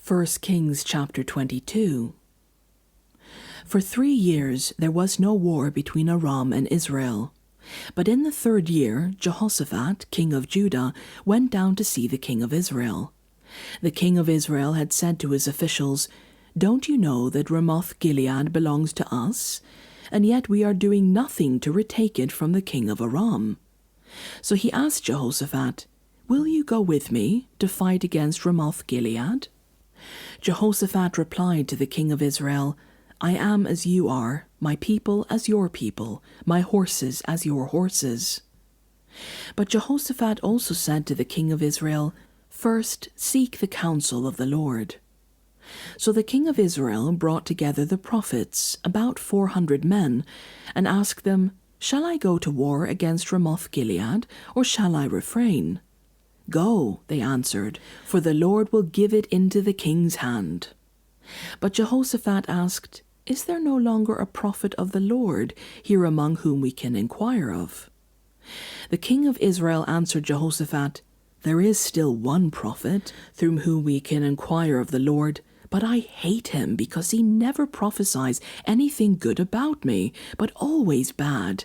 1 Kings chapter 22. For 3 years there was no war between Aram and Israel. But in the 3rd year, Jehoshaphat, king of Judah, went down to see the king of Israel. The king of Israel had said to his officials, "Don't you know that Ramoth-Gilead belongs to us? And yet we are doing nothing to retake it from the king of Aram." So he asked Jehoshaphat, "Will you go with me to fight against Ramoth-Gilead?" Jehoshaphat replied to the king of Israel, "I am as you are, my people as your people, my horses as your horses." But Jehoshaphat also said to the king of Israel, "First seek the counsel of the Lord." So the king of Israel brought together the prophets, about 400 men, and asked them, "Shall I go to war against Ramoth-Gilead, or shall I refrain?" "Go," they answered, "for the Lord will give it into the king's hand." But Jehoshaphat asked, "Is there no longer a prophet of the Lord here among whom we can inquire of?" The king of Israel answered Jehoshaphat, "There is still one prophet through whom we can inquire of the Lord, but I hate him because he never prophesies anything good about me, but always bad.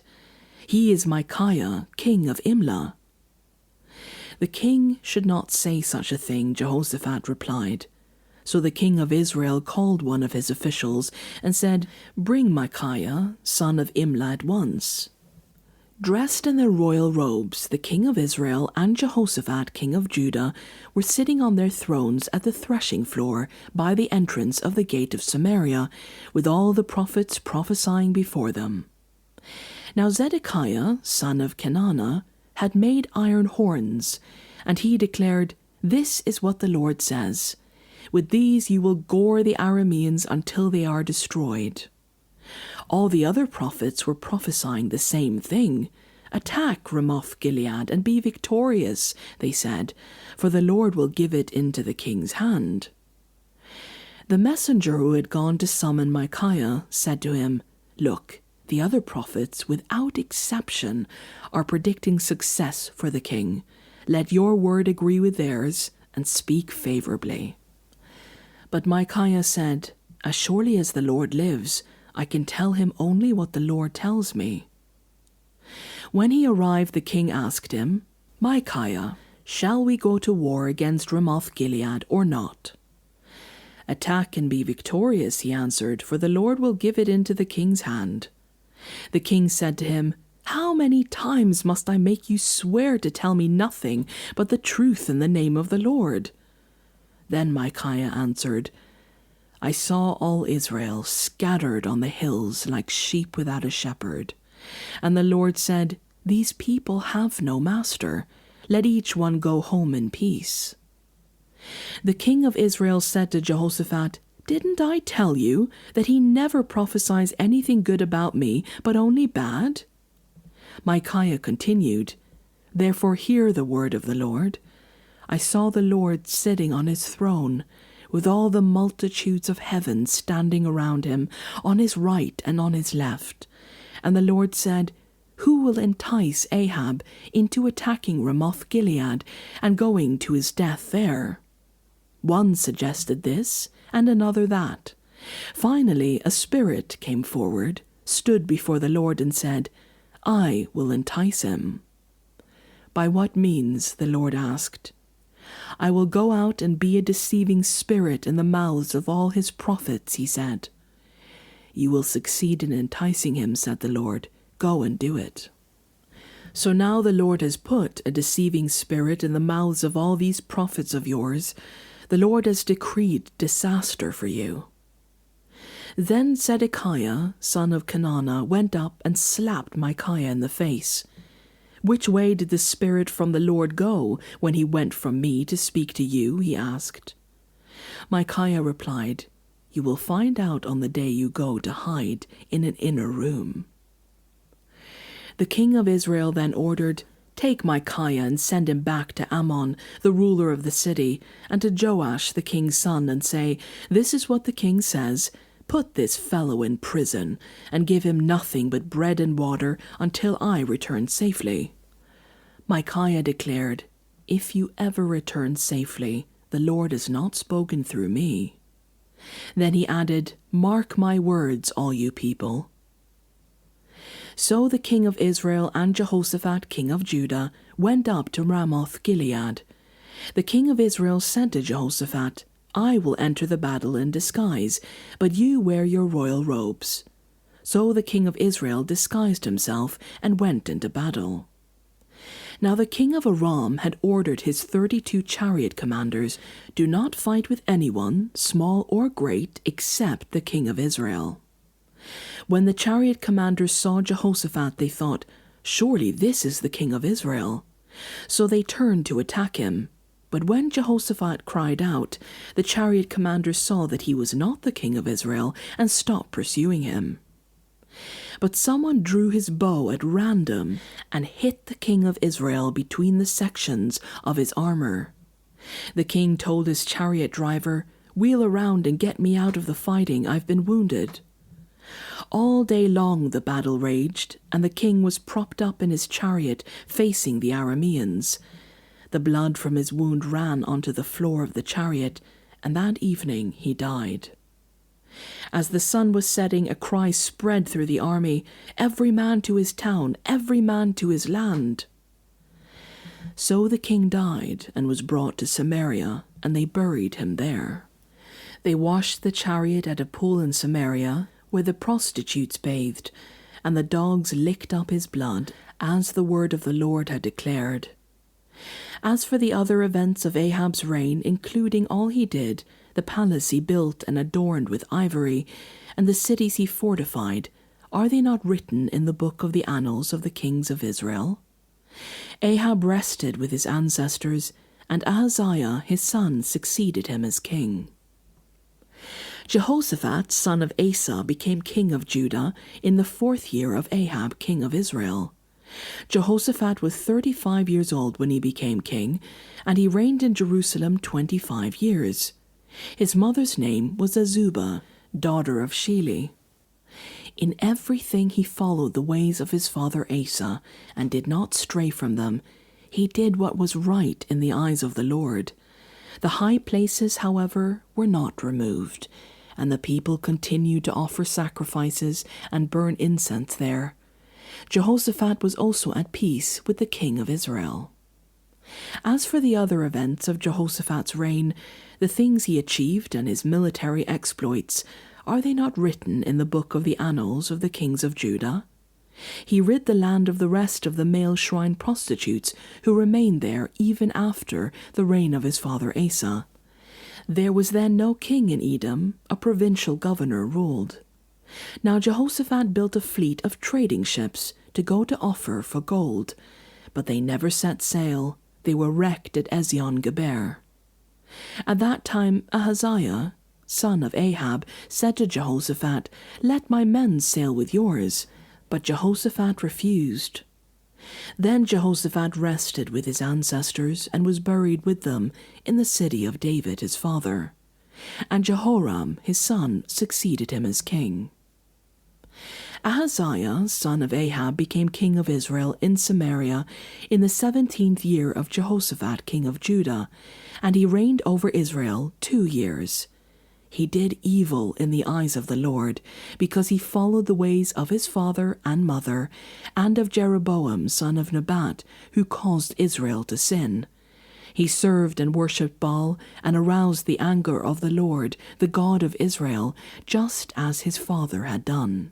He is Micaiah, king of Imlah." "The king should not say such a thing," Jehoshaphat replied. So the king of Israel called one of his officials and said, "Bring Micaiah, son of Imlah, at once." Dressed in their royal robes, the king of Israel and Jehoshaphat, king of Judah, were sitting on their thrones at the threshing floor by the entrance of the gate of Samaria, with all the prophets prophesying before them. Now Zedekiah, son of Kenana, had made iron horns, and he declared, "This is what the Lord says. With these you will gore the Arameans until they are destroyed." All the other prophets were prophesying the same thing. "Attack Ramoth-Gilead and be victorious," they said, "for the Lord will give it into the king's hand." The messenger who had gone to summon Micaiah said to him, "Look, the other prophets, without exception, are predicting success for the king. Let your word agree with theirs, and speak favorably." But Micaiah said, "As surely as the Lord lives, I can tell him only what the Lord tells me." When he arrived, the king asked him, "Micaiah, shall we go to war against Ramoth-Gilead or not?" "Attack and be victorious," he answered, "for the Lord will give it into the king's hand." The king said to him, "How many times must I make you swear to tell me nothing but the truth in the name of the Lord?" Then Micaiah answered, "I saw all Israel scattered on the hills like sheep without a shepherd. And the Lord said, 'These people have no master. Let each one go home in peace.'" The king of Israel said to Jehoshaphat, "Didn't I tell you that he never prophesies anything good about me, but only bad?" Micaiah continued, "Therefore hear the word of the Lord. I saw the Lord sitting on his throne, with all the multitudes of heaven standing around him, on his right and on his left. And the Lord said, 'Who will entice Ahab into attacking Ramoth-Gilead and going to his death there?' One suggested this, and another that. Finally, a spirit came forward, stood before the Lord, and said, 'I will entice him.'" "By what means?" the Lord asked. "I will go out and be a deceiving spirit in the mouths of all his prophets," he said. "You will succeed in enticing him," said the Lord. "Go and do it." So now the Lord has put a deceiving spirit in the mouths of all these prophets of yours. The Lord has decreed disaster for you. Then Zedekiah, son of Kenana, went up and slapped Micaiah in the face. "Which way did the Spirit from the Lord go when he went from me to speak to you?" he asked. Micaiah replied, "You will find out on the day you go to hide in an inner room." The king of Israel then ordered, "Take Micaiah and send him back to Ammon, the ruler of the city, and to Joash the king's son, and say, 'This is what the king says. Put this fellow in prison, and give him nothing but bread and water until I return safely.'" Micaiah declared, "If you ever return safely, the Lord has not spoken through me." Then he added, "Mark my words, all you people." So the king of Israel and Jehoshaphat, king of Judah, went up to Ramoth Gilead. The king of Israel said to Jehoshaphat, "I will enter the battle in disguise, but you wear your royal robes." So the king of Israel disguised himself and went into battle. Now the king of Aram had ordered his 32 chariot commanders, "Do not fight with anyone, small or great, except the king of Israel." When the chariot commanders saw Jehoshaphat, they thought, "Surely this is the king of Israel." So they turned to attack him. But when Jehoshaphat cried out, the chariot commanders saw that he was not the king of Israel and stopped pursuing him. But someone drew his bow at random and hit the king of Israel between the sections of his armor. The king told his chariot driver, "Wheel around and get me out of the fighting. I've been wounded." All day long the battle raged, and the king was propped up in his chariot facing the Arameans. The blood from his wound ran onto the floor of the chariot, and that evening he died. As the sun was setting, a cry spread through the army, "Every man to his town, every man to his land." So the king died and was brought to Samaria, and they buried him there. They washed the chariot at a pool in Samaria, where the prostitutes bathed, and the dogs licked up his blood, as the word of the Lord had declared. As for the other events of Ahab's reign, including all he did, the palace he built and adorned with ivory, and the cities he fortified, are they not written in the book of the annals of the kings of Israel? Ahab rested with his ancestors, and Ahaziah his son succeeded him as king. Jehoshaphat, son of Asa, became king of Judah in the 4th year of Ahab, king of Israel. Jehoshaphat was 35 years old when he became king, and he reigned in Jerusalem 25 years. His mother's name was Azubah, daughter of Shili. In everything he followed the ways of his father Asa, and did not stray from them. He did what was right in the eyes of the Lord. The high places, however, were not removed, and the people continued to offer sacrifices and burn incense there. Jehoshaphat was also at peace with the king of Israel. As for the other events of Jehoshaphat's reign, the things he achieved and his military exploits, are they not written in the book of the annals of the kings of Judah? He rid the land of the rest of the male shrine prostitutes who remained there even after the reign of his father Asa. There was then no king in Edom, a provincial governor ruled. Now Jehoshaphat built a fleet of trading ships to go to Ophir for gold, but they never set sail. They were wrecked at Ezion-Geber. At that time Ahaziah, son of Ahab, said to Jehoshaphat, "Let my men sail with yours." But Jehoshaphat refused. Then Jehoshaphat rested with his ancestors and was buried with them in the city of David his father. And Jehoram his son succeeded him as king. Ahaziah, son of Ahab, became king of Israel in Samaria in the 17th year of Jehoshaphat, king of Judah, and he reigned over Israel 2 years. He did evil in the eyes of the Lord, because he followed the ways of his father and mother, and of Jeroboam, son of Nebat, who caused Israel to sin. He served and worshipped Baal, and aroused the anger of the Lord, the God of Israel, just as his father had done.